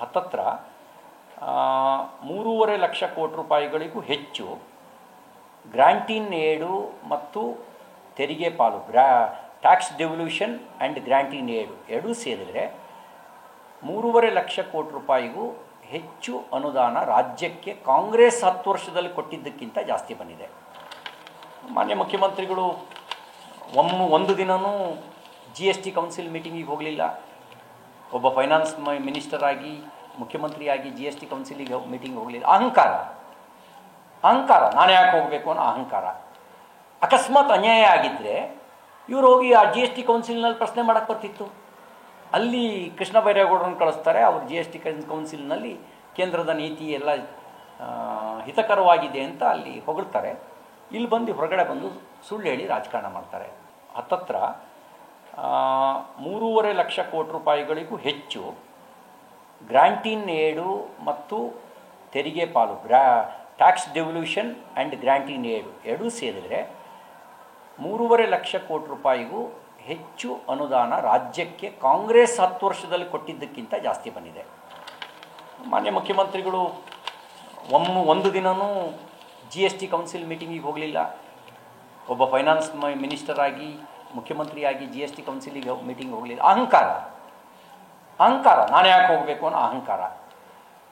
ಹತ್ತತ್ರ 3.5 ಲಕ್ಷ ಕೋಟಿ ರೂಪಾಯಿಗಳಿಗೂ ಹೆಚ್ಚು ಗ್ರಾಂಟಿನ್ ಏಡು ಮತ್ತು ತೆರಿಗೆ ಪಾಲು ಟ್ಯಾಕ್ಸ್ ಡೆವಲ್ಯೂಷನ್ ಆ್ಯಂಡ್ ಗ್ರಾಂಟಿನ್ ಏಡು ಎರಡೂ ಸೇರಿದರೆ 3.5 ಲಕ್ಷ ಕೋಟಿ ರೂಪಾಯಿಗೂ ಹೆಚ್ಚು ಅನುದಾನ ರಾಜ್ಯಕ್ಕೆ ಕಾಂಗ್ರೆಸ್ 10 ವರ್ಷದಲ್ಲಿ ಕೊಟ್ಟಿದ್ದಕ್ಕಿಂತ ಜಾಸ್ತಿ ಬಂದಿದೆ. ಮಾನ್ಯ ಮುಖ್ಯಮಂತ್ರಿಗಳು ಒಂದು ದಿನವೂ GST ಕೌನ್ಸಿಲ್ ಮೀಟಿಂಗಿಗೆ ಹೋಗಲಿಲ್ಲ. ಒಬ್ಬ ಫೈನಾನ್ಸ್ ಮಿನಿಸ್ಟರ್ ಆಗಿ ಮುಖ್ಯಮಂತ್ರಿಯಾಗಿ GST ಕೌನ್ಸಿಲಿಗೆ ಮೀಟಿಂಗ್ ಹೋಗಲಿಲ್ಲ. ಅಹಂಕಾರ ನಾನು ಯಾಕೆ ಹೋಗಬೇಕು ಅನ್ನೋ ಅಹಂಕಾರ. ಅಕಸ್ಮಾತ್ ಅನ್ಯಾಯ ಆಗಿದ್ದರೆ ಇವರು ಹೋಗಿ ಆ GST ಕೌನ್ಸಿಲ್ನಲ್ಲಿ ಪ್ರಶ್ನೆ ಮಾಡೋಕ್ಕೆ ಬರ್ತಿತ್ತು. ಅಲ್ಲಿ ಕೃಷ್ಣ ಬೈರೇಗೌಡರನ್ನು ಕಳಿಸ್ತಾರೆ. ಅವರು GST ಕೌನ್ಸಿಲ್ನಲ್ಲಿ ಕೇಂದ್ರದ ನೀತಿ ಎಲ್ಲ ಹಿತಕರವಾಗಿದೆ ಅಂತ ಅಲ್ಲಿ ಹೊಗಳ್ತಾರೆ. ಇಲ್ಲಿ ಬಂದು ಹೊರಗಡೆ ಬಂದು ಸುಳ್ಳು ಹೇಳಿ ರಾಜಕಾರಣ ಮಾಡ್ತಾರೆ. ಹತ್ತತ್ರ 3.5 ಲಕ್ಷ ಕೋಟಿ ರೂಪಾಯಿಗಳಿಗೂ ಹೆಚ್ಚು ಗ್ರಾಂಟಿನ್ ಏಡು ಮತ್ತು ತೆರಿಗೆ ಪಾಲು ಟ್ಯಾಕ್ಸ್ ಡೆವಲ್ಯೂಷನ್ ಆ್ಯಂಡ್ ಗ್ರಾಂಟಿನ್ ಏಡು ಎರಡೂ ಸೇರಿದರೆ 3.5 ಲಕ್ಷ ಕೋಟಿ ರೂಪಾಯಿಗೂ ಹೆಚ್ಚು ಅನುದಾನ ರಾಜ್ಯಕ್ಕೆ ಕಾಂಗ್ರೆಸ್ 10 ವರ್ಷದಲ್ಲಿ ಕೊಟ್ಟಿದ್ದಕ್ಕಿಂತ ಜಾಸ್ತಿ ಬಂದಿದೆ. ಮಾನ್ಯ ಮುಖ್ಯಮಂತ್ರಿಗಳು ಒಂದು ದಿನವೂ GST ಕೌನ್ಸಿಲ್ ಮೀಟಿಂಗಿಗೆ ಹೋಗಲಿಲ್ಲ. ಒಬ್ಬ ಫೈನಾನ್ಸ್ ಮಿನಿಸ್ಟರ್ ಆಗಿ ಮುಖ್ಯಮಂತ್ರಿಯಾಗಿ GST ಕೌನ್ಸಿಲಿಗೆ ಮೀಟಿಂಗ್ ಹೋಗಲಿಲ್ಲ. ಅಹಂಕಾರ ನಾನು ಯಾಕೆ ಹೋಗಬೇಕು ಅನ್ನೋ ಅಹಂಕಾರ.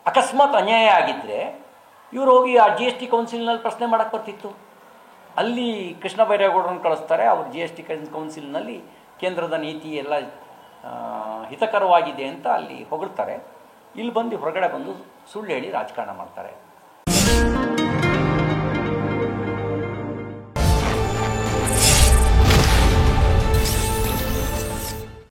ಅಕಸ್ಮಾತ್ ಅನ್ಯಾಯ ಆಗಿದ್ದರೆ ಇವರು ಹೋಗಿ ಆ GST ಕೌನ್ಸಿಲ್ನಲ್ಲಿ ಪ್ರಶ್ನೆ ಮಾಡೋಕ್ಕೆ ಬರ್ತಿತ್ತು. ಅಲ್ಲಿ ಕೃಷ್ಣ ಬೈರೇಗೌಡರನ್ನು ಕಳಿಸ್ತಾರೆ. ಅವರು GST ಕೌನ್ಸಿಲ್ನಲ್ಲಿ ಕೇಂದ್ರದ ನೀತಿ ಎಲ್ಲ ಹಿತಕರವಾಗಿದೆ ಅಂತ ಅಲ್ಲಿ ಹೊಗಳ್ತಾರೆ. ಇಲ್ಲಿ ಬಂದು ಹೊರಗಡೆ ಬಂದು ಸುಳ್ಳು ಹೇಳಿ ರಾಜಕಾರಣ ಮಾಡ್ತಾರೆ.